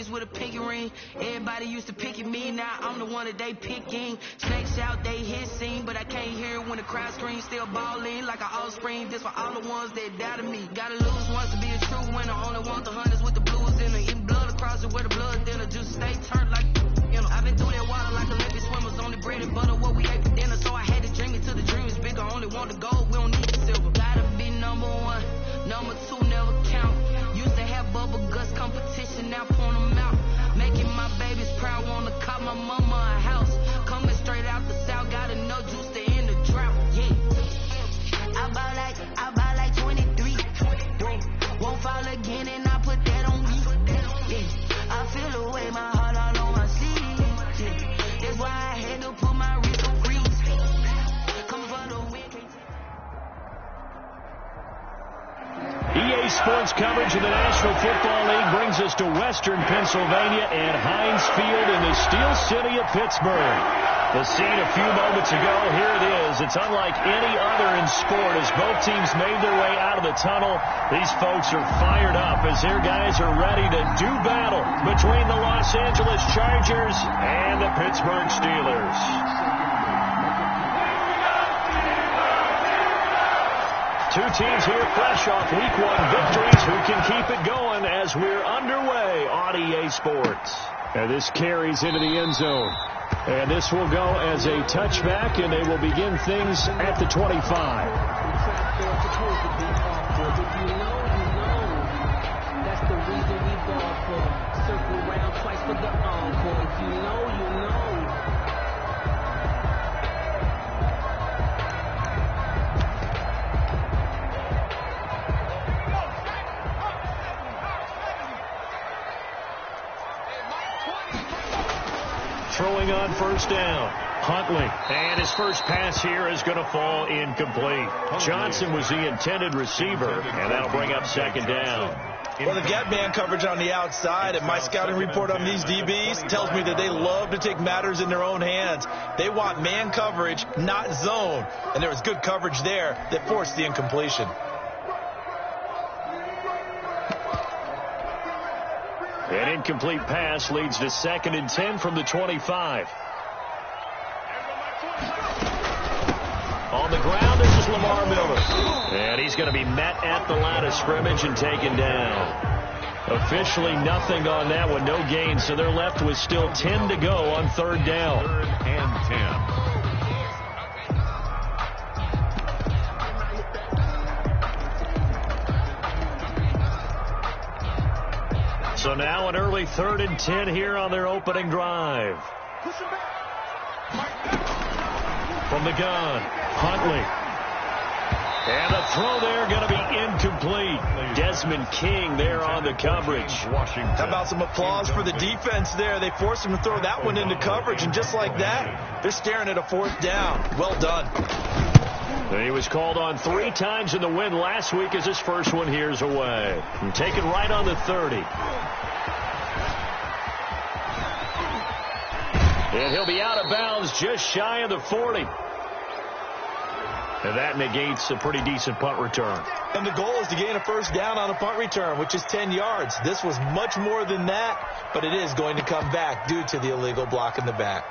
bitch with a pinky ring. Everybody used to pick at me, now I'm the one that they picking. Snakes out, they hissing, but I can't hear when the crowd screams. Still balling like an offspring. This for all the ones that doubted me. Gotta lose once to be a true winner. Only want the hunters with the blues in it. Eating blood across it where the blood dinner. Just stay turned like, you know. I've been through that water like Olympic swimmers. Only bread and butter what we ate for dinner. So I had to dream it till the dream is bigger. Only want the gold, we don't need the silver. Gotta be number one, number two never count. Used to have bubble guts competition, now point them out. Making my babies proud, wanna cop my mama a house. Coming straight out the south, got enough juice to end the drought. Yeah, I bought like 23. Won't fall again, and I put that on me. Yeah, I feel the way, my heart all on my sleeve. Yeah, that's why I had to put my wrist on freeze. Come for the win. EA Sports coverage of the National Football League brings us to Western Pennsylvania and Heinz Field in the Steel City of Pittsburgh. The scene a few moments ago, here it is. It's unlike any other in sport as both teams made their way out of the tunnel. These folks are fired up as their guys are ready to do battle between the Los Angeles Chargers and the Pittsburgh Steelers. Two teams here fresh off Week 1 victories who can keep it going as we're underway on EA Sports. And this carries into the end zone. And this will go as a touchback, and they will begin things at the 25. That's the reason we ball for. Circle around twice for the encore. If you know, you know. Throwing on first down, Huntley. And his first pass here is going to fall incomplete. Johnson was the intended receiver, and that'll bring up second down. Well, they've got man coverage on the outside, and my scouting report on these DBs tells me that they love to take matters in their own hands. They want man coverage, not zone. And there was good coverage there that forced the incompletion. An incomplete pass leads to 2nd and 10 from the 25. On the ground, this is Lamar Miller. And he's going to be met at the line of scrimmage and taken down. Officially nothing on that one, no gain, so they're left with still 10 to go on 3rd down. 3rd and 10. So now an early 3rd and 10 here on their opening drive. From the gun, Huntley. And the throw there going to be incomplete. Desmond King there on the coverage. How about some applause for the defense there? They forced him to throw that one into coverage, and just like that, they're staring at a 4th down. Well done. And he was called on 3 times in the win last week as his first one here's away. And taken right on the 30. And he'll be out of bounds just shy of the 40. And that negates a pretty decent punt return. And the goal is to gain a 1st down on a punt return, which is 10 yards. This was much more than that, but it is going to come back due to the illegal block in the back.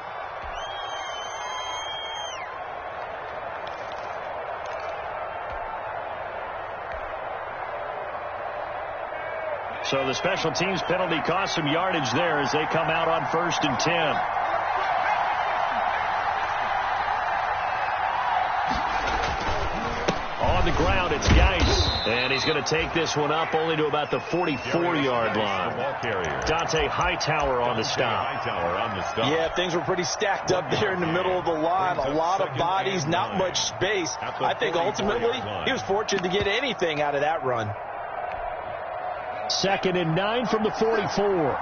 So the special teams penalty cost some yardage there as they come out on 1st and 10. On the ground, it's Geis. And he's going to take this one up only to about the 44-yard line. Dante Hightower on the stop. Yeah, things were pretty stacked up there in the middle of the line. A lot of bodies, not much space. I think ultimately he was fortunate to get anything out of that run. 2nd and 9 from the 44.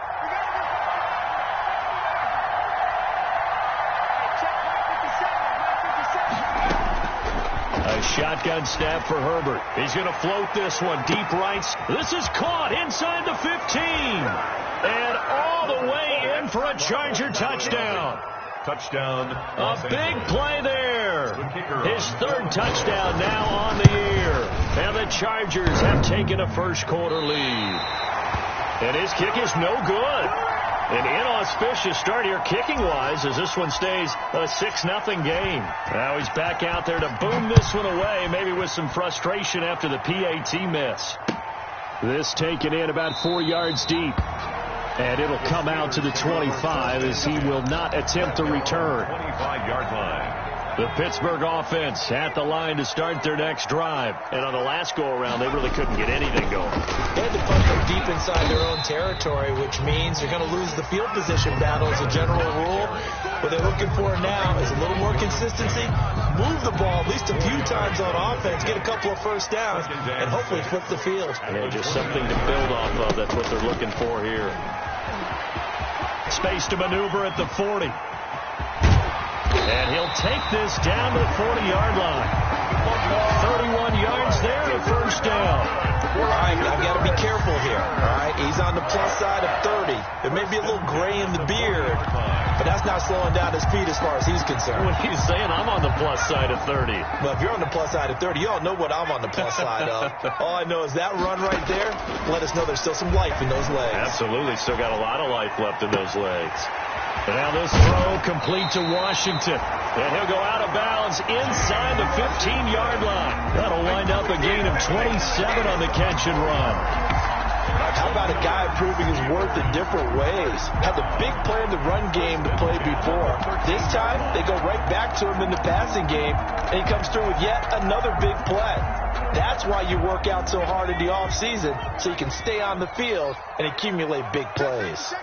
A shotgun snap for Herbert. He's going to float this one deep right. This is caught inside the 15. And all the way in for a Charger touchdown. Touchdown. A big play there. His 3rd touchdown now on the year. And the Chargers have taken a 1st quarter lead. And his kick is no good. An inauspicious start here kicking-wise as this one stays a 6-0 game. Now he's back out there to boom this one away, maybe with some frustration after the PAT miss. This taken in about 4 yards deep. And it'll come out to the 25 as he will not attempt a return. 25-yard line. The Pittsburgh offense at the line to start their next drive. And on the last go-around, they really couldn't get anything going. They had to punt them deep inside their own territory, which means you're going to lose the field position battle as a general rule. What they're looking for now is a little more consistency, move the ball at least a few times on offense, get a couple of first downs, and hopefully flip the field. Yeah, just something to build off of. That's what they're looking for here. Space to maneuver at the 40. And he'll take this down to the 40-yard line. 31 yards there, a first down. All right, I've got to be careful here. All right, he's on the plus side of 30. There may be a little gray in the beard, but that's not slowing down his speed as far as he's concerned. When he's saying I'm on the plus side of 30. Well, if you're on the plus side of 30, you all know what I'm on the plus side of. All I know is that run right there let us know there's still some life in those legs. Absolutely, still got a lot of life left in those legs. And now this throw complete to Washington. And he'll go out of bounds inside the 15-yard line. That'll wind up a gain of 27 on the catch and run. How about a guy proving his worth in different ways? Had the big play in the run game to play before. This time, they go right back to him in the passing game, and he comes through with yet another big play. That's why you work out so hard in the offseason, so you can stay on the field and accumulate big plays.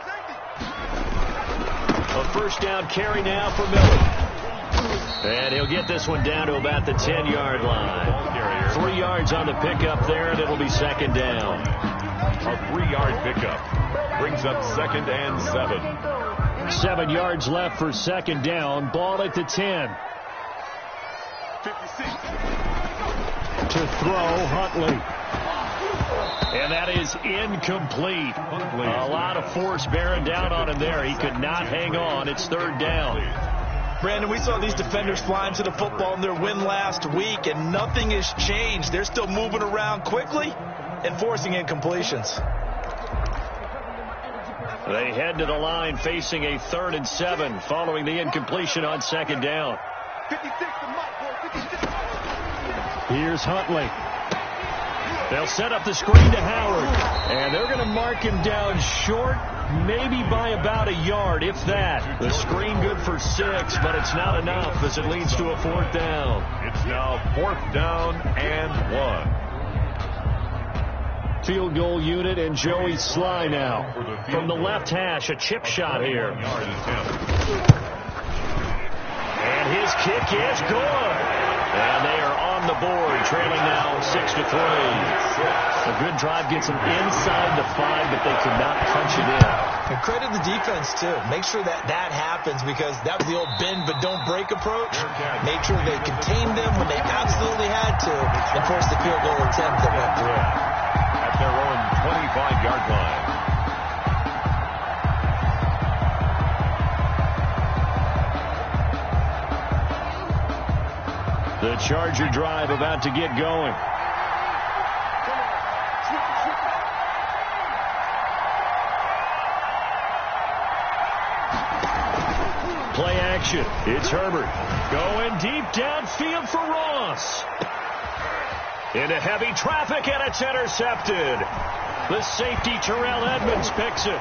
A first down carry now for Miller. And he'll get this one down to about the 10-yard line. 3 yards on the pickup there, and it'll be second down. A 3-yard pickup brings up 2nd and 7. 7 yards left for second down. Ball at the 10. 56. To throw, Huntley. And that is incomplete. A lot of force bearing down on him there. He could not hang on. It's third down. Brandon, we saw these defenders flying to the football in their win last week, and nothing has changed. They're still moving around quickly and forcing incompletions. They head to the line facing a 3rd and 7 following the incompletion on second down. 56. Here's Huntley. They'll set up the screen to Howard, and they're going to mark him down short, maybe by about a yard, if that. The screen good for 6, but it's not enough as it leads to a 4th down. It's now 4th down and 1. Field goal unit and Joey Sly now. From the left hash, a chip shot here. And his kick is good. And they are on the board, trailing now 6-3. A good drive gets them inside the 5, but they could not punch it in. And credit the defense, too. Make sure that happens, because that was the old bend but don't break approach. Make sure they contained them when they absolutely had to, and forced the field goal attempt that went through. At their own 25-yard line. The Charger drive about to get going. Play action. It's Herbert. Going deep downfield for Ross. Into heavy traffic, and it's intercepted. The safety, Terrell Edmonds, picks it.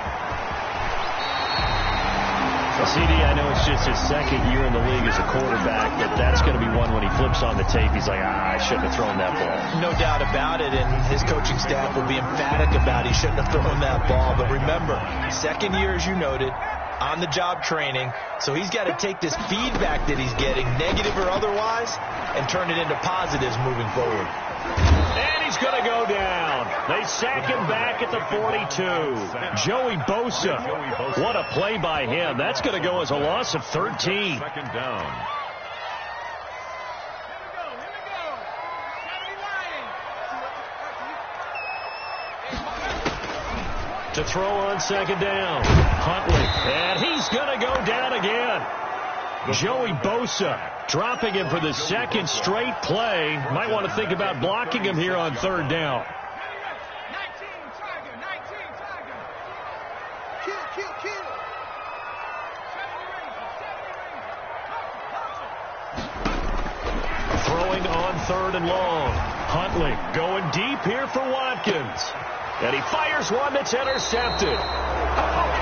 CD, I know it's just his second year in the league as a quarterback, but that's going to be one when he flips on the tape. He's like, I shouldn't have thrown that ball. No doubt about it, and his coaching staff will be emphatic about he shouldn't have thrown that ball. But remember, second year, as you noted, on-the-job training, so he's got to take this feedback that he's getting, negative or otherwise, and turn it into positives moving forward. And he's going to go down. They sack him back at the 42. Joey Bosa. What a play by him. That's going to go as a loss of 13. Second down. To throw on second down. Huntley. And he's going to go down again. Joey Bosa dropping him for the second straight play. Might want to think about blocking him here on third down. going on 3rd and long. Huntley going deep here for Watkins. And he fires one that's intercepted.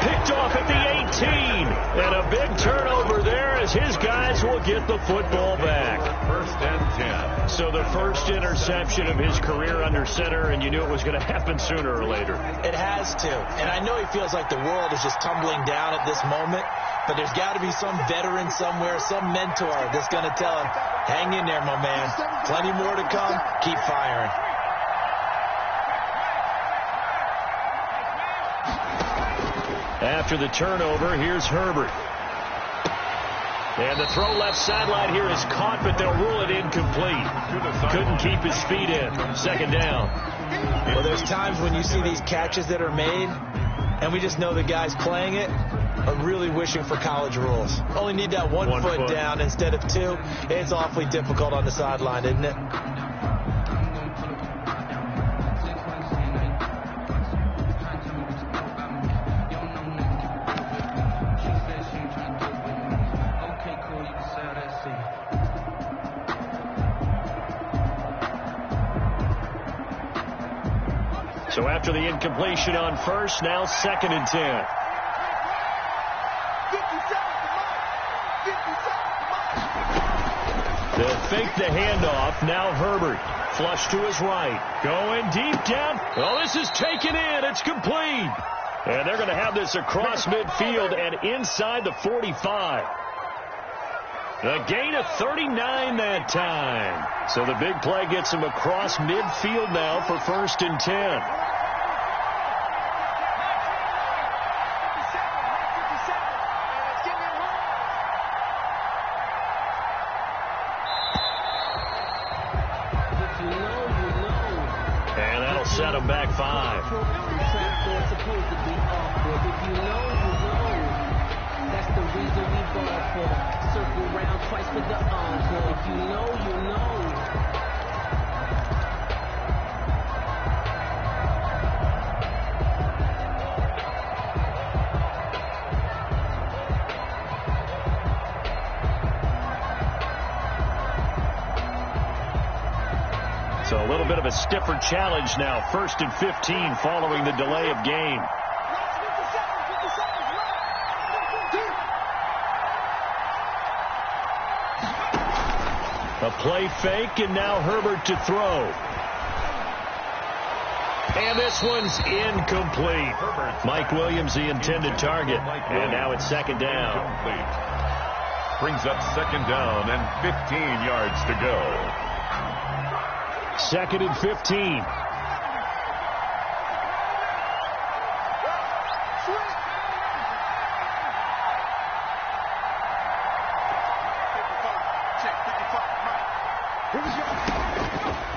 Picked off at the 18. And a big turnover there as his guys will get the football back. 1st and 10. So the first interception of his career under center, and you knew it was going to happen sooner or later. It has to. And I know he feels like the world is just tumbling down at this moment, but there's got to be some veteran somewhere, some mentor that's going to tell him, hang in there, my man. Plenty more to come. Keep firing. After the turnover, here's Herbert. And the throw left sideline here is caught, but they'll rule it incomplete. Couldn't keep his feet in. 2nd down. Well, there's times when you see these catches that are made, and we just know the guys playing it are really wishing for college rules. Only need that one foot down instead of 2. It's awfully difficult on the sideline, isn't it? So after the incompletion on 1st, now 2nd and 10. They'll fake the handoff. Now Herbert. Flush to his right. Going deep down. Oh, this is taken in. It's complete. And they're going to have this across midfield and inside the 45. A gain of 39 that time. So the big play gets him across midfield now for 1st and 10. And that'll set him back 5. That's the reason we ball for. Circle round twice for the encore. If you know, you know. So a little bit of a stiffer challenge now. 1st and 15 following the delay of game. A play fake, and now Herbert to throw. And this one's incomplete. Mike Williams, the intended target. And now it's 2nd down. Brings up 2nd down and 15 yards to go. 2nd and 15.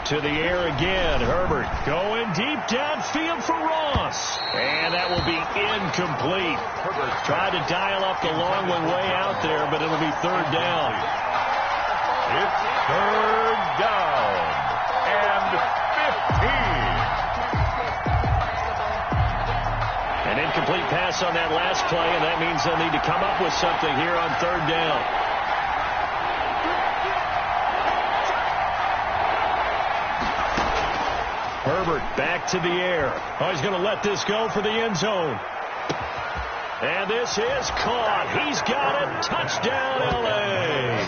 To the air again. Herbert going deep downfield for Ross. And that will be incomplete. Herbert tried to dial up the long one way out there, but it'll be 3rd down. It's 3rd down and 15. An incomplete pass on that last play, and that means they'll need to come up with something here on 3rd down. Herbert back to the air. Oh, he's going to let this go for the end zone. And this is caught. He's got it. Touchdown, L.A.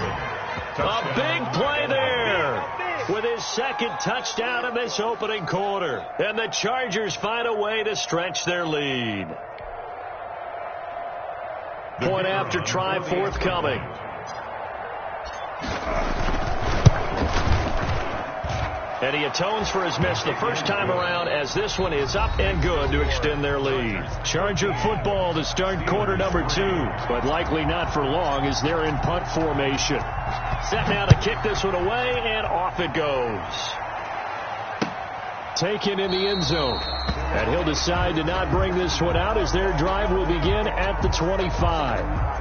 A big play there with his 2nd touchdown in this opening quarter. And the Chargers find a way to stretch their lead. Point after try forthcoming. And he atones for his miss the first time around as this one is up and good to extend their lead. Charger football to start quarter number 2, but likely not for long as they're in punt formation. Set now to kick this one away, and off it goes. Taken in the end zone. And he'll decide to not bring this one out as their drive will begin at the 25.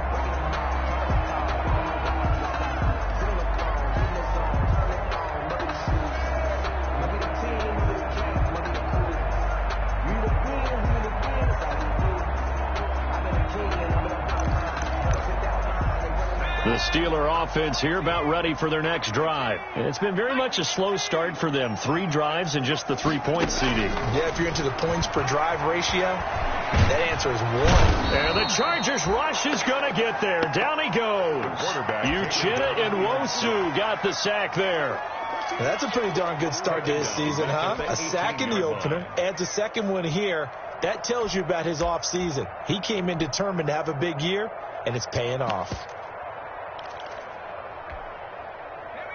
The Steeler offense here, about ready for their next drive. And it's been very much a slow start for them. 3 drives and just the 3-point CD. Yeah, if you're into the points per drive ratio, that answer is 1. And the Chargers rush is going to get there. Down he goes. Uchenna and Nwosu got the sack there. That's a pretty darn good start to his season, huh? A sack in the opener, adds a second one here. That tells you about his offseason. He came in determined to have a big year, and it's paying off.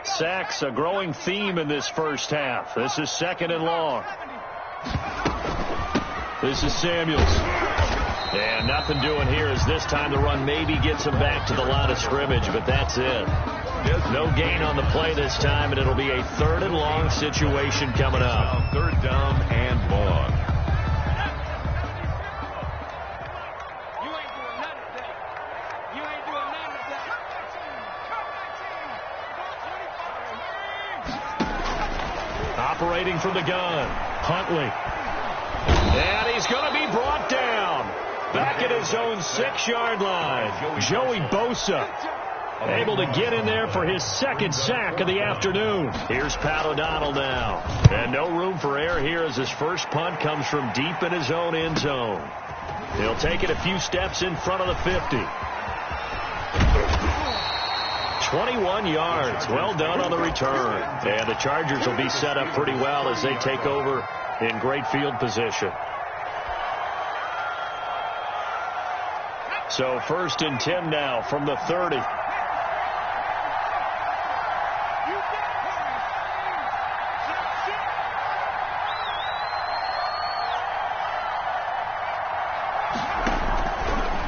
Sacks, a growing theme in this first half. This is 2nd and long. This is Samuels. And nothing doing here as this time the run maybe gets him back to the line of scrimmage, but that's it. No gain on the play this time, and it'll be a 3rd and long situation coming up. 3rd down and long. Operating from the gun, Huntley. And he's going to be brought down. Back at his own 6-yard line. Joey Bosa able to get in there for his 2nd sack of the afternoon. Here's Pat O'Donnell now. And no room for error here as his first punt comes from deep in his own end zone. He'll take it a few steps in front of the 50. 21 yards. Well done on the return. And the Chargers will be set up pretty well as they take over in great field position. So 1st and 10 now from the 30.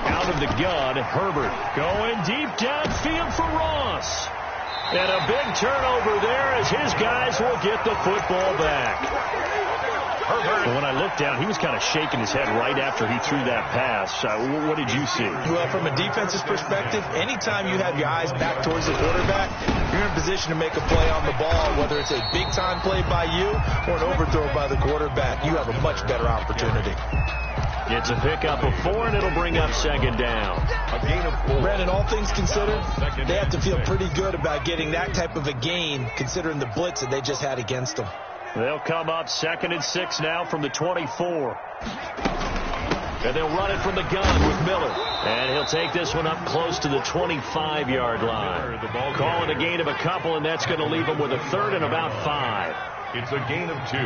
Out of the gun, Herbert going deep downfield for Ross. And a big turnover there as his guys will get the football back. Herbert. When I looked down, he was kind of shaking his head right after he threw that pass. What did you see? Well, from a defense's perspective, anytime you have your eyes back towards the quarterback, you're in position to make a play on the ball, whether it's a big-time play by you or an overthrow by the quarterback. You have a much better opportunity. It's a pickup of 4, and it'll bring up 2nd down. A gain of 4. Brandon, all things considered, they have to feel pretty good about getting that type of a gain, considering the blitz that they just had against them. They'll come up 2nd and 6 now from the 24. And they'll run it from the gun with Miller. And he'll take this one up close to the 25-yard line. Call it a gain of a couple, and that's going to leave them with a 3rd and about 5. It's a gain of 2.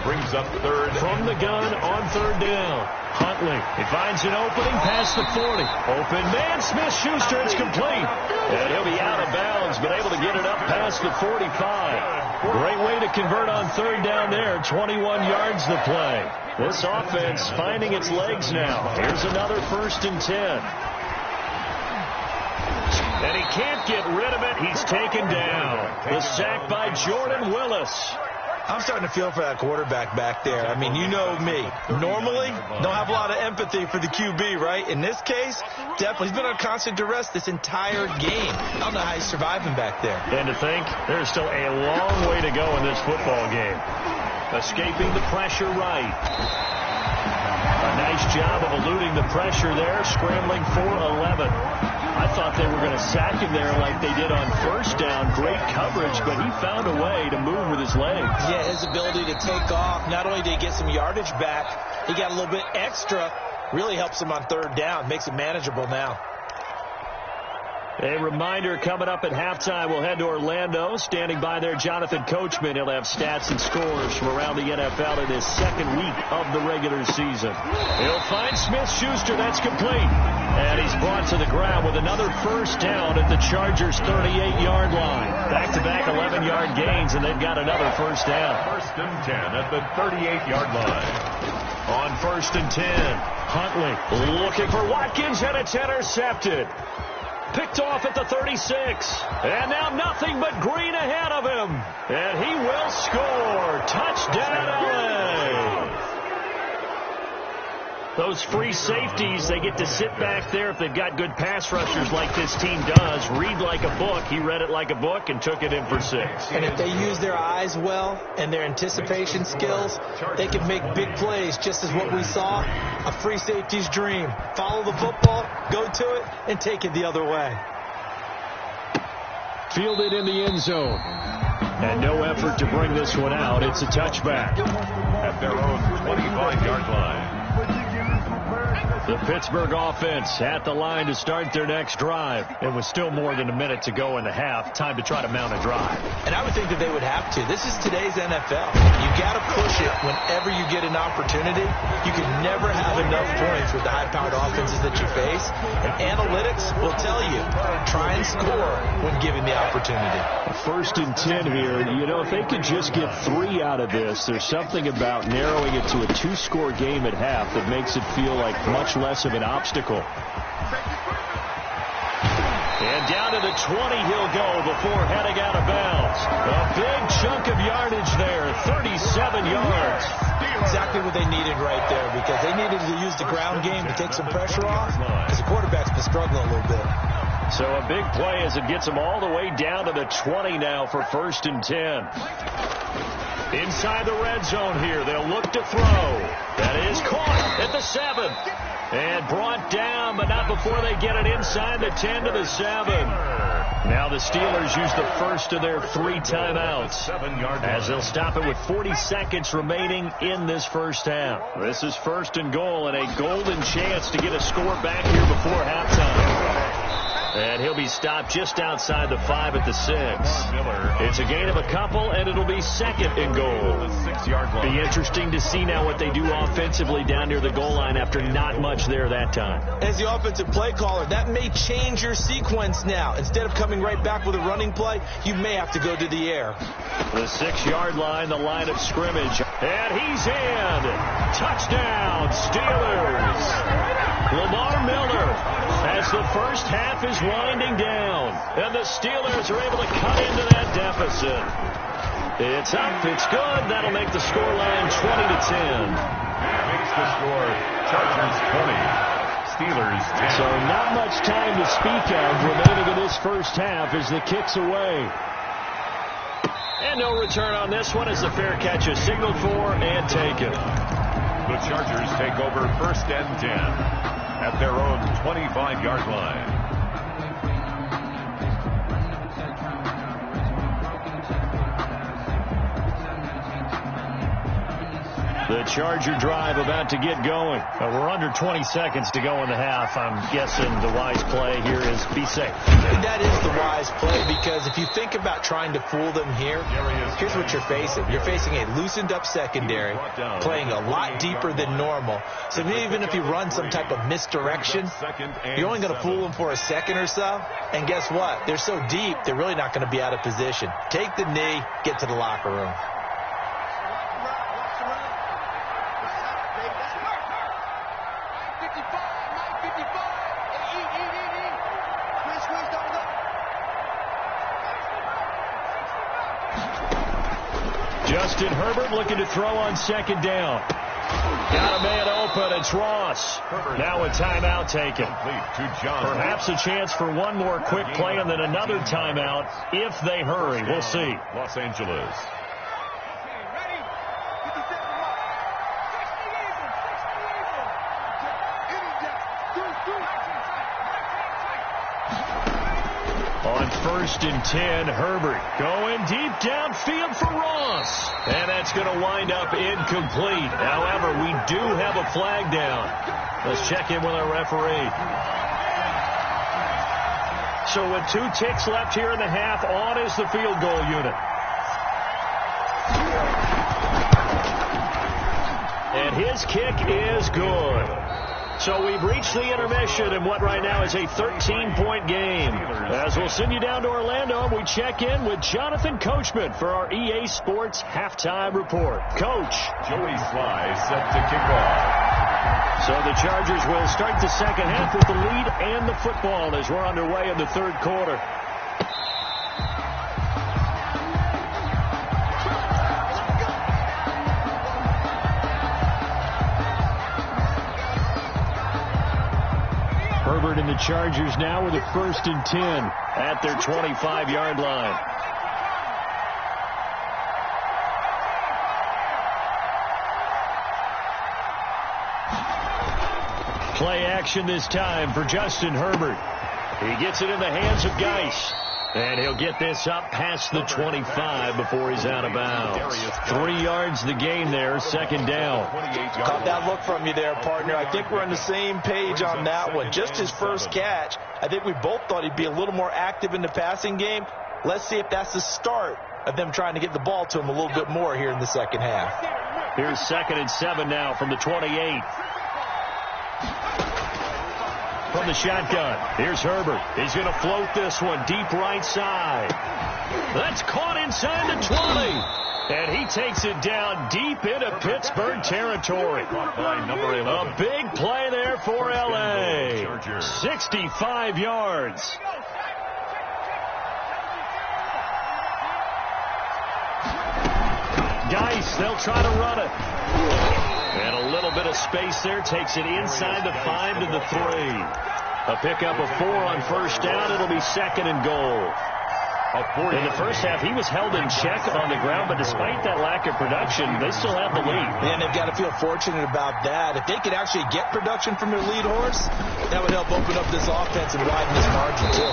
Brings up 3rd. From the gun on 3rd down. Huntley. He finds an opening past the 40. Open man, Smith-Schuster. It's complete. And he'll be out of bounds, but able to get it up past the 45. Great way to convert on 3rd down there. 21 yards the play. This offense finding its legs now. Here's another 1st and 10. And he can't get rid of it. He's taken down. The sack by Jordan Willis. I'm starting to feel for that quarterback back there. I mean, you know me. Normally, don't have a lot of empathy for the QB, right? In this case, definitely. He's been on constant duress this entire game. I don't know how he's surviving back there. And to think, there's still a long way to go in this football game. Escaping the pressure right. A nice job of eluding the pressure there, scrambling for 11. I thought they were going to sack him there like they did on 1st down. Great coverage, but he found a way to move with his legs. Yeah, his ability to take off. Not only did he get some yardage back, he got a little bit extra. Really helps him on 3rd down. Makes it manageable now. A reminder coming up at halftime, we'll head to Orlando. Standing by there, Jonathan Coachman. He'll have stats and scores from around the NFL in his 2nd week of the regular season. He'll find Smith-Schuster. That's complete. And he's brought to the ground with another 1st down at the Chargers' 38-yard line. Back-to-back 11-yard gains, and they've got another 1st down. 1st and 10 at the 38-yard line. On 1st and 10, Huntley looking for Watkins, and it's intercepted. Picked off at the 36. And now nothing but green ahead of him. And he will score. Touchdown, LA. Those free safeties, they get to sit back there if they've got good pass rushers like this team does. Read like a book. He read it like a book and took it in for 6. And if they use their eyes well and their anticipation skills, they can make big plays, just as what we saw. A free safety's dream. Follow the football, go to it, and take it the other way. Fielded in the end zone. And no effort to bring this one out. It's a touchback. At their own 25-yard line. The Pittsburgh offense at the line to start their next drive. It was still more than a minute to go in the half. Time to try to mount a drive. And I would think that they would have to. This is today's NFL. You got to push it whenever you get an opportunity. You can never have enough points with the high-powered offenses that you face. And analytics will tell you, try and score when given the opportunity. 1st and 10 here. You know, if they could just get 3 out of this, there's something about narrowing it to a 2-score game at half that makes it feel like much less of an obstacle. And down to the 20 he'll go before heading out of bounds. A big chunk of yardage there, 37 yards. Exactly what they needed right there, because they needed to use the ground game to take some pressure off, because the quarterback's been struggling a little bit. So a big play as it gets them all the way down to the 20 now for 1st and 10. Inside the red zone here, they'll look to throw. That is caught at the 7. And brought down, but not before they get it inside the 10 to the 7. Now the Steelers use the first of their 3 timeouts, as they'll stop it with 40 seconds remaining in this first half. This is 1st and goal, and a golden chance to get a score back here before halftime. And he'll be stopped just outside the 5 at the 6. It's a gain of a couple, and it'll be 2nd and goal. Be interesting to see now what they do offensively down near the goal line after not much there that time. As the offensive play caller, that may change your sequence now. Instead of coming right back with a running play, you may have to go to the air. The 6-yard line, the line of scrimmage. And he's in. Touchdown, Steelers. Lamar Miller, as the first half is winding down, and the Steelers are able to cut into that deficit. It's up, it's good. That'll make the scoreline 20-10. Makes the score Chargers 20, Steelers 10. So not much time to speak of remaining in this first half as the kick's away. And no return on this one as the fair catch is signaled for and taken. The Chargers take over 1st and 10 at their own 25-yard line. The Charger drive about to get going. We're under 20 seconds to go in the half. I'm guessing the wise play here is be safe. That is the wise play, because if you think about trying to fool them here, here's what you're facing. You're facing a loosened up secondary, playing a lot deeper than normal. So even if you run some type of misdirection, you're only going to fool them for a second or so. And guess what? They're so deep, they're really not going to be out of position. Take the knee, get to the locker room. Justin Herbert looking to throw on 2nd down. Got a man open. It's Ross. Now a timeout taken. Perhaps a chance for one more quick play and then another timeout if they hurry. We'll see. Los Angeles. On 1st and 10, Herbert going deep downfield for Ross. And that's going to wind up incomplete. However, we do have a flag down. Let's check in with our referee. So with 2 ticks left here in the half, on is the field goal unit. And his kick is good. So we've reached the intermission in what right now is a 13-point game. As we'll send you down to Orlando, and we check in with Jonathan Coachman for our EA Sports Halftime Report. Coach. Joey Sly set to kick off. So the Chargers will start the second half with the lead and the football as we're underway in the 3rd quarter. Herbert and the Chargers now with a 1st and 10 at their 25-yard line. Play action this time for Justin Herbert. He gets it in the hands of Geis. And he'll get this up past the 25 before he's out of bounds. 3 yards the gain there, second down. Caught that look from you there, partner. I think we're on the same page on that one. Just his first catch. I think we both thought he'd be a little more active in the passing game. Let's see if that's the start of them trying to get the ball to him a little bit more here in the second half. Here's 2nd and 7 now from the 28. From the shotgun, here's Herbert. He's going to float this one deep right side. That's caught inside the 20. And he takes it down deep into Pittsburgh territory. A big play there for L.A. 65 yards. Geis, they'll try to run it. And a little bit of space there, takes it inside the 5 to the 3. A pickup of 4 on first down. It'll be 2nd and goal. In the first half, he was held in check on the ground, but despite that lack of production, they still have the lead. And they've got to feel fortunate about that. If they could actually get production from their lead horse, that would help open up this offense and widen this margin, too.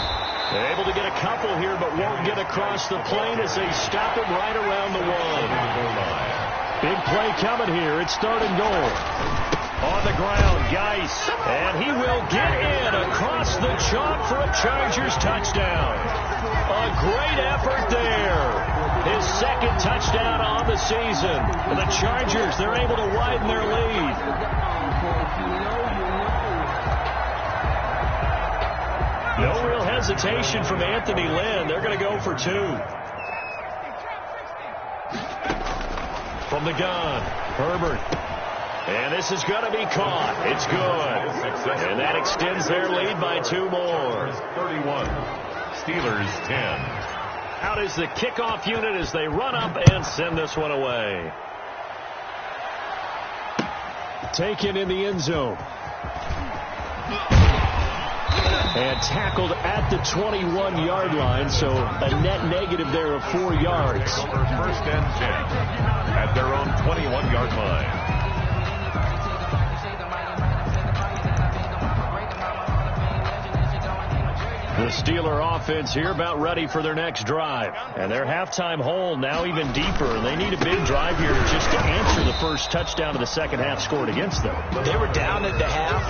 They're able to get a couple here, but won't get across the plane as they stop him right around the 1. Big play coming here. It's 3rd and goal. On the ground, Geis. And he will get in across the chalk for a Chargers touchdown. A great effort there. His 2nd touchdown on the season. The Chargers, they're able to widen their lead. No real hesitation from Anthony Lynn. They're going to go for 2. From the gun, Herbert. And this is going to be caught. It's good. And that extends their lead by 2 more. 31. Steelers 10. Out is the kickoff unit as they run up and send this one away. Taken in the end zone. And tackled at the 21-yard line, so a net negative there of 4 yards. 1st and 10 at their own 21-yard line. The Steeler offense here about ready for their next drive. And their halftime hole now even deeper. They need a big drive here just to answer the first touchdown of the second half scored against them. They were down at the half.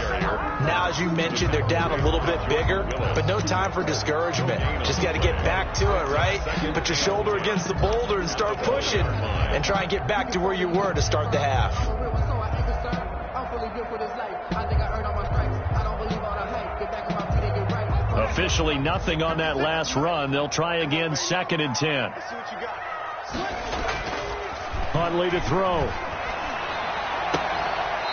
Now, as you mentioned, they're down a little bit bigger, but no time for discouragement. Just got to get back to it, right? Put your shoulder against the boulder and start pushing and try and get back to where you were to start the half. Officially nothing on that last run. They'll try again, 2nd and 10. Huntley to throw.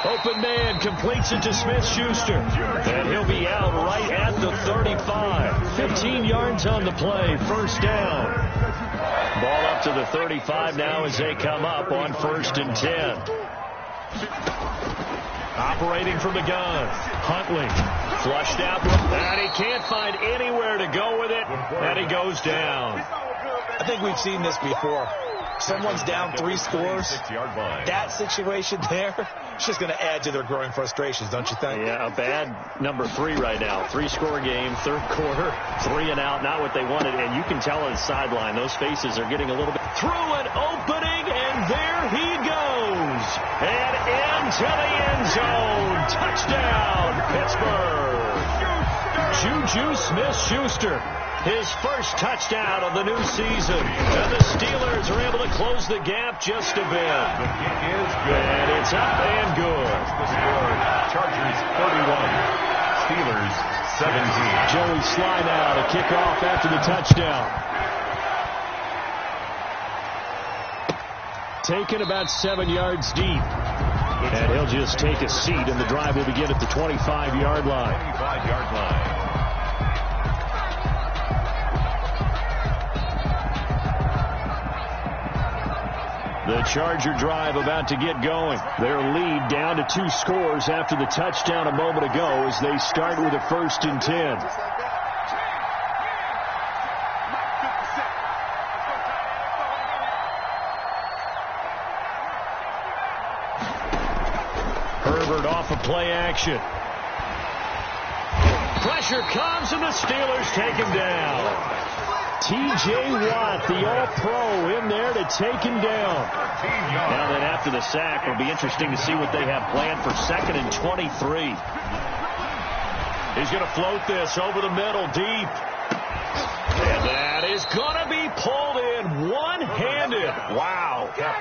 Open man completes it to Smith-Schuster. And he'll be out right at the 35. 15 yards on the play. First down. Ball up to the 35 now as they come up on 1st and 10. Operating from the gun. Huntley flushed out. And he can't find anywhere to go with it. And he goes down. I think we've seen this before. Someone's down 3 scores. That situation there, it's just going to add to their growing frustrations, don't you think? Yeah, a bad number 3 right now. 3-score game, 3rd quarter, 3 and out, not what they wanted. And you can tell on the sideline, those faces are getting a little bit through an opening, and there he goes. And into the end zone. Touchdown, Pittsburgh. Juju Smith-Schuster. His first touchdown of the new season. And the Steelers are able to close the gap just a bit. The kick is good. And it's up and good. The score, Chargers 31, Steelers 17. Joey Sly now to kick off after the touchdown. Taken about 7 yards deep. And he'll just take a seat, and the drive will begin at the 25-yard line. 25-yard line. The Charger drive about to get going. Their lead down to 2 scores after the touchdown a moment ago as they start with a 1st and 10. Herbert off of play action. Pressure comes and the Steelers take him down. T.J. Watt, the All-Pro, in there to take him down. Now then, after the sack, it'll be interesting to see what they have planned for 2nd and 23. He's going to float this over the middle, deep. And that is going to be pulled in one-handed. Wow.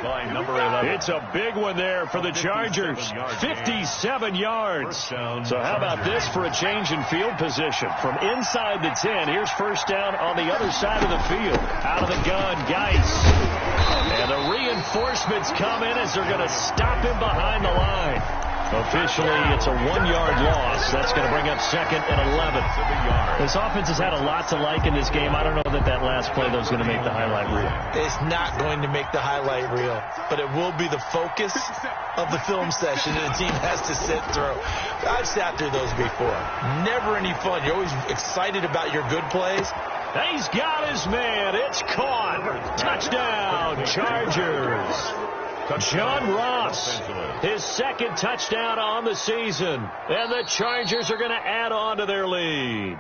By number 11. It's a big one there for the Chargers. 57 yards. So how about this for a change in field position? From inside the 10, here's first down on the other side of the field. Out of the gun, Geis. And the reinforcements come in as they're going to stop him behind the line. Officially, it's a 1-yard loss. That's going to bring up 2nd and 11. This offense has had a lot to like in this game. I don't know that last play, though, is going to make the highlight reel. It's not going to make the highlight reel, but it will be the focus of the film session that the team has to sit through. I've sat through those before. Never any fun. You're always excited about your good plays. He's got his man. It's caught. Touchdown, Chargers. John Ross, his 2nd touchdown on the season. And the Chargers are going to add on to their lead.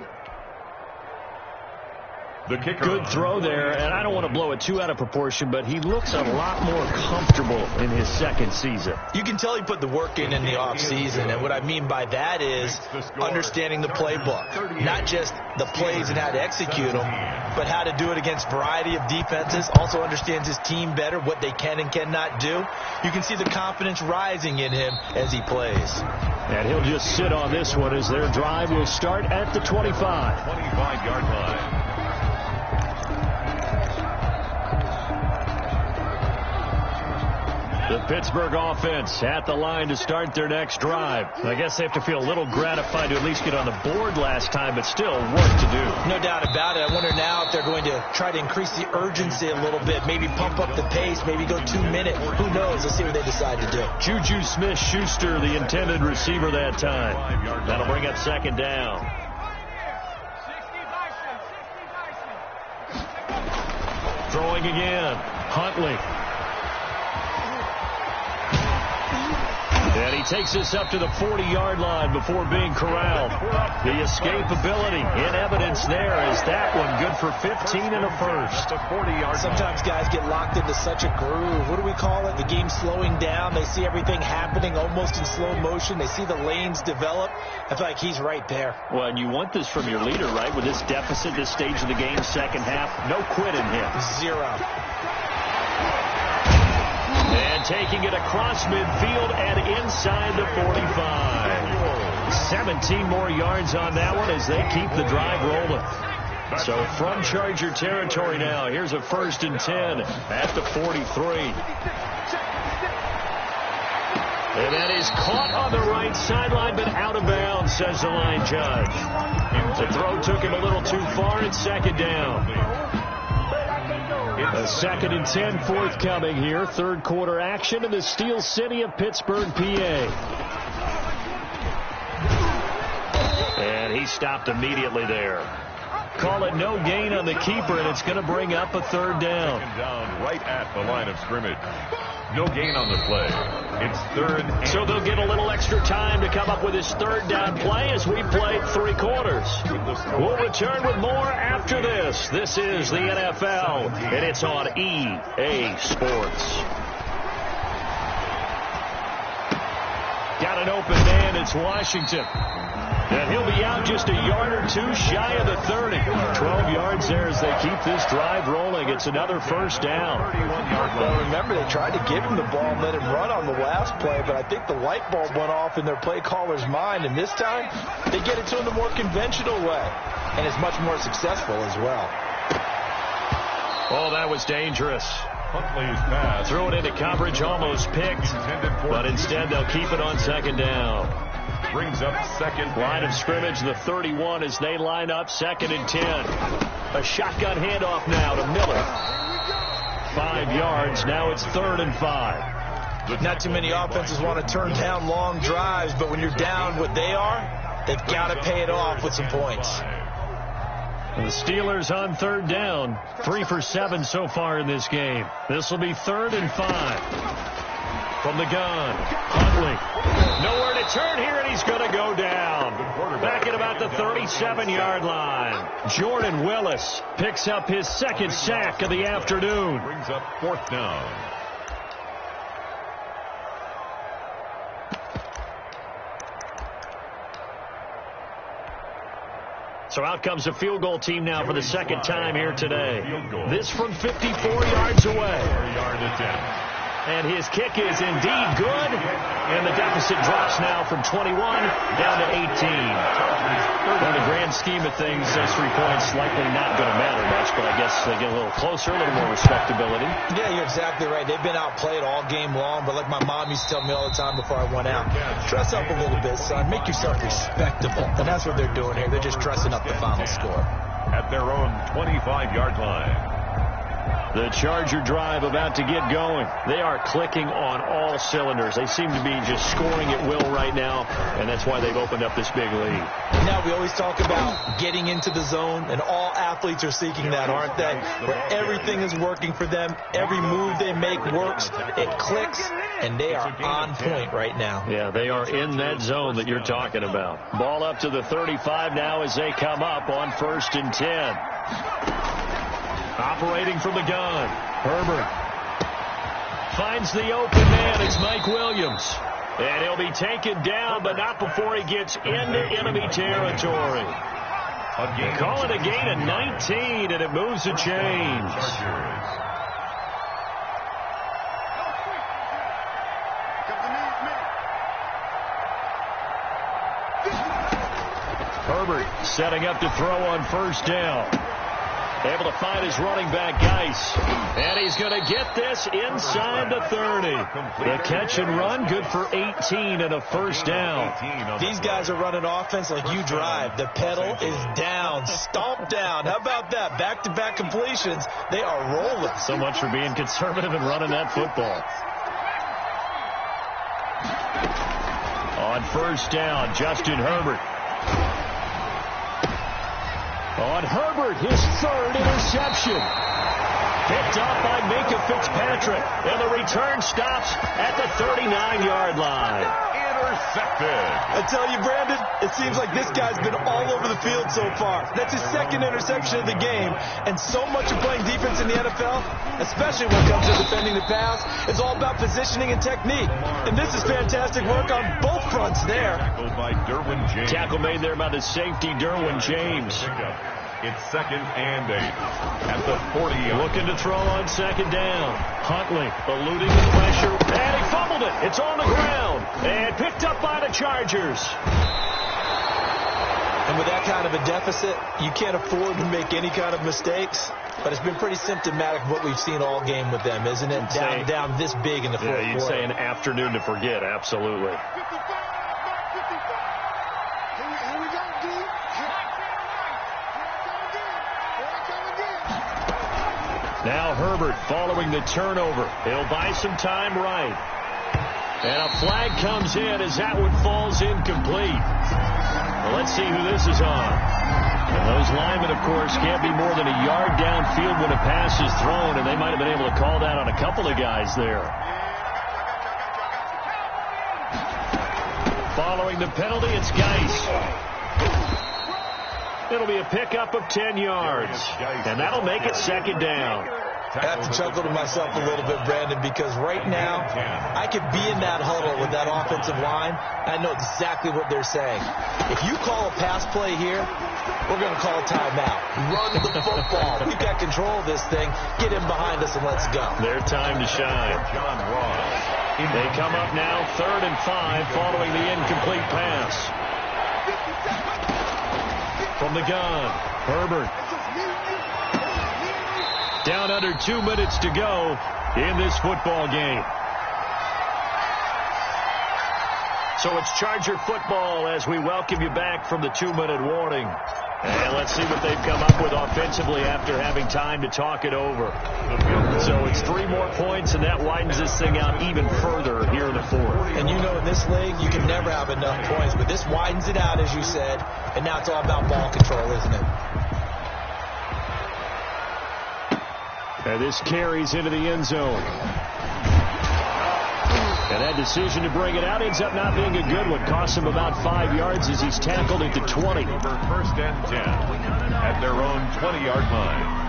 The kicker. Good throw there, and I don't want to blow it too out of proportion, but he looks a lot more comfortable in his 2nd season. You can tell he put the work in the offseason, and what I mean by that is understanding the playbook. Not just the plays and how to execute them, but how to do it against a variety of defenses. Also understands his team better, what they can and cannot do. You can see the confidence rising in him as he plays. And he'll just sit on this one as their drive will start at the 25. 25-yard line. The Pittsburgh offense at the line to start their next drive. I guess they have to feel a little gratified to at least get on the board last time, but still work to do. No doubt about it. I wonder now if they're going to try to increase the urgency a little bit, maybe pump up the pace, maybe go 2 minute. Who knows? Let's see what they decide to do. Juju Smith-Schuster, the intended receiver that time. That'll bring up 2nd down. Throwing again. Huntley. And he takes this up to the 40-yard line before being corralled. The escapability in evidence there is that one good for 15 and a first. Sometimes guys get locked into such a groove. What do we call it? The game slowing down. They see everything happening almost in slow motion. They see the lanes develop. I feel like he's right there. Well, and you want this from your leader, right? With this deficit, this stage of the game, 2nd half, no quit in him. 0. And taking it across midfield and inside the 45. 17 more yards on that one as they keep the drive rolling. So from Charger territory now, here's a 1st and 10 at the 43. And that is caught on the right sideline, but out of bounds, says the line judge. The throw took him a little too far. It's 2nd down. A 2nd and 10 forthcoming here. 3rd quarter action in the Steel City of Pittsburgh, PA. And he stopped immediately there. Call it no gain on the keeper, and it's going to bring up a 3rd down. 2nd down right at the line of scrimmage. No gain on the play. It's 3rd and... So they'll get a little extra time to come up with his 3rd down play as we played 3 quarters. We'll return with more after this. This is the NFL, and it's on EA Sports. Got an open man. It's Washington. And he'll be out just a yard or two shy of the 30. 12 yards there as they keep this drive rolling. It's another 1st down. Well, remember, they tried to give him the ball and let him run on the last play, but I think the light bulb went off in their play caller's mind, and this time they get it to him the more conventional way, and it's much more successful as well. Oh, that was dangerous. Huntley's pass. Throw it into coverage, almost picked, but instead they'll keep it on 2nd down. Brings up 2nd. Line of scrimmage, the 31 as they line up 2nd and 10. A shotgun handoff now to Miller. 5 yards. Now it's 3rd and 5. Not too many offenses want to turn down long drives, but when you're down what they are, they've got to pay it off with some points. The Steelers on 3rd down. 3 for 7 so far in this game. This will be 3rd and 5. From the gun, Huntley. Nowhere to turn here, and he's going to go down. Back at about the 37-yard line. Jordan Willis picks up his second sack of the afternoon. Brings up 4th down. So out comes the field goal team now for the second time here today. This from 54 yards away. 4-yard attempt. And his kick is indeed good. And the deficit drops now from 21 down to 18. In the grand scheme of things, those 3 points likely not going to matter much, but I guess they get a little closer, a little more respectability. Yeah, you're exactly right. They've been outplayed all game long, but like my mom used to tell me all the time before I went out, dress up a little bit, son. Make yourself respectable. And that's what they're doing here. They're just dressing up the final score. At their own 25-yard line. The Charger drive about to get going. They are clicking on all cylinders. They seem to be just scoring at will right now, and that's why they've opened up this big lead. Now, we always talk about getting into the zone, and all athletes are seeking that, aren't they? Where everything is working for them. Every move they make works. It clicks, and they are on point right now. Yeah, they are in that zone that you're talking about. Ball up to the 35 now as they come up on 1st and 10. Operating from the gun, Herbert finds the open man. It's Mike Williams. And he'll be taken down, but not before he gets into enemy territory. Call it a gain of 19, and it moves the chains. Herbert setting up to throw on 1st down. Able to find his running back, Geis. And he's going to get this inside the 30. The catch and run, good for 18 and a 1st down. These guys are running offense like you drive. The pedal is down, stomped down. How about that? Back-to-back completions. They are rolling. So much for being conservative and running that football. On 1st down, Justin Herbert. On Herbert, his 3rd interception. Picked up by Minka Fitzpatrick. And the return stops at the 39-yard line. Intercepted. I tell you, Brandon, it seems like this guy's been all over the field so far. That's his 2nd interception of the game. And so much of playing defense in the NFL, especially when it comes to defending the pass, is all about positioning and technique. And this is fantastic work on both fronts there. Tackled by Derwin James. Tackle made there by the safety, Derwin James. It's 2nd and 8 at the 40. Looking to throw on 2nd down. Huntley eluding the pressure, and he fumbled it. It's on the ground and picked up by the Chargers. And with that kind of a deficit, you can't afford to make any kind of mistakes. But it's been pretty symptomatic of what we've seen all game with them, isn't it? Down this big in the fourth quarter. You'd say an afternoon to forget, absolutely. Now Herbert following the turnover. He'll buy some time right. And a flag comes in as that one falls incomplete. Well, let's see who this is on. And those linemen, of course, can't be more than a yard downfield when a pass is thrown, and they might have been able to call that on a couple of guys there. Following the penalty, it's Geis. It'll be a pickup of 10 yards, and that'll make it 2nd down. I have to chuckle to myself a little bit, Brandon, because right now I could be in that huddle with that offensive line. I know exactly what they're saying. If you call a pass play here, we're going to call a timeout. Run the football. We've got control of this thing. Get in behind us and let's go. Their time to shine. They come up now 3rd and 5 following the incomplete pass. From the gun, Herbert. Down under 2 minutes to go in this football game. So it's Charger football as we welcome you back from the 2-minute warning. And let's see what they've come up with offensively after having time to talk it over. So it's 3 more points, and that widens this thing out even further here in the 4th. And you know, in this league, you can never have enough points, but this widens it out, as you said, and now it's all about ball control, isn't it? And this carries into the end zone. And that decision to bring it out ends up not being a good one. Costs him about 5 yards as he's tackled at the 20. First and 10 at their own 20-yard line.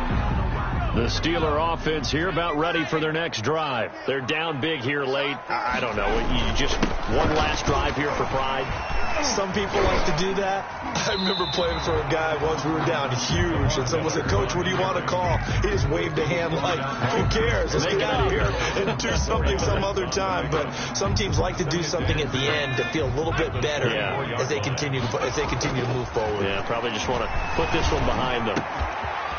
The Steeler offense here about ready for their next drive. They're down big here late. I don't know. You just one last drive here for pride. Some people like to do that. I remember playing for a guy once. We were down huge, and someone said, "Coach, what do you want to call?" He just waved a hand like, "Who cares? Let's get out of here and do something some other time." But some teams like to do something at the end to feel a little bit better as they continue to move forward. Yeah, probably just want to put this one behind them.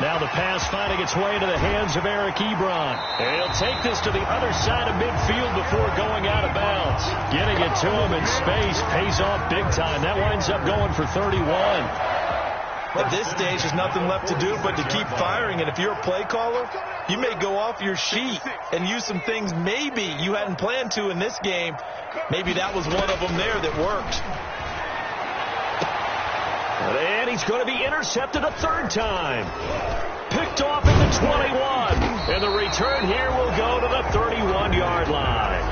Now the pass finding its way into the hands of Eric Ebron. And he'll take this to the other side of midfield before going out of bounds. Getting it to him in space pays off big time. That winds up going for 31. At this stage, there's nothing left to do but to keep firing. And if you're a play caller, you may go off your sheet and use some things maybe you hadn't planned to in this game. Maybe that was one of them there that worked. And he's going to be intercepted a third time. Picked off at the 21. And the return here will go to the 31-yard line.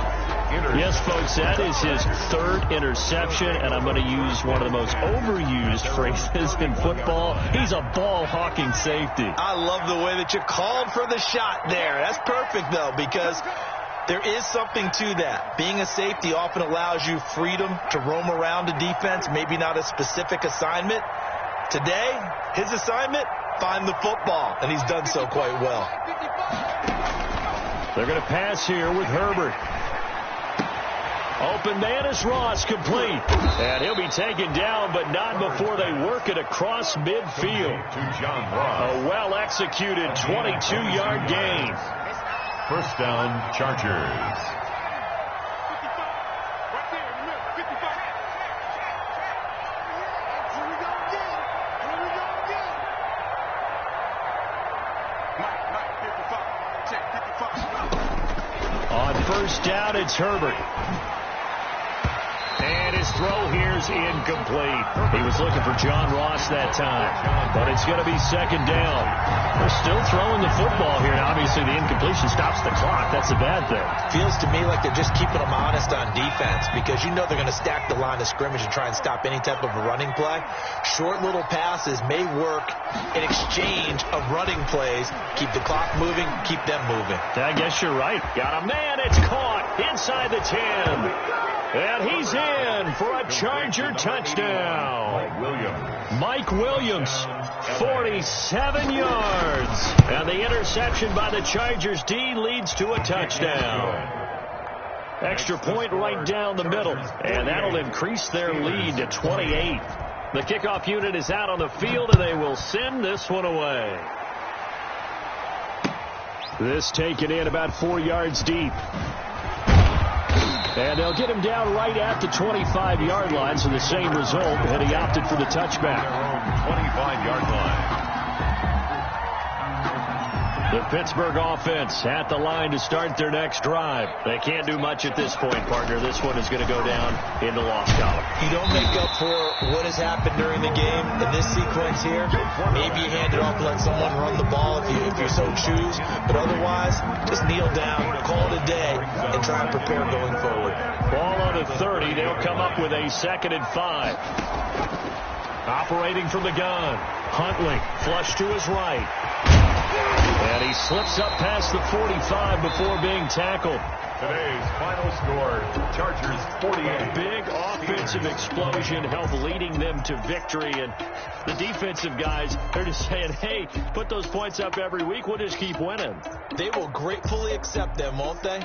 Yes, folks, that is his third interception, and I'm going to use one of the most overused phrases in football. He's a ball-hawking safety. I love the way that you called for the shot there. That's perfect, though, because there is something to that. Being a safety often allows you freedom to roam around a defense, maybe not a specific assignment. Today, his assignment, find the football, and he's done so quite well. They're going to pass here with Herbert. Open man is Ross, complete. And he'll be taken down, but not before they work it across midfield. To John Ross. A well-executed 22-yard gain. First down, Chargers. On first down, it's Herbert. And his throw here's incomplete. He was looking for John Ross that time, but it's going to be second down. They're still throwing the football here, and obviously the incompletion stops the clock. That's a bad thing. Feels to me like they're just keeping them honest on defense because you know they're going to stack the line of scrimmage and try and stop any type of a running play. Short little passes may work in exchange of running plays. Keep the clock moving, keep them moving. I guess you're right. Got a man, it's caught inside the 10. And he's in for a Charger touchdown. Mike Williams, 47 yards. And the interception by the Chargers D leads to a touchdown. Extra point right down the middle. And that'll increase their lead to 28. The kickoff unit is out on the field, and they will send this one away. This taken in about 4 yards deep. And they'll get him down right at the 25-yard line, so the same result, and he opted for the touchback. 25-yard line. The Pittsburgh offense at the line to start their next drive. They can't do much at this point, partner. This one is going to go down in the loss column. You don't make up for what has happened during the game in this sequence here. Maybe you hand it off and let someone run the ball if you so choose. But otherwise, just kneel down, call it a day, and try and prepare going forward. Ball on the 30. They'll come up with a 2nd and 5. Operating from the gun. Huntley, flush to his right. And he slips up past the 45 before being tackled. Today's final score, Chargers 48. Big offensive explosion helped leading them to victory. And the defensive guys, they're just saying, hey, put those points up every week. We'll just keep winning. They will gratefully accept them, won't they?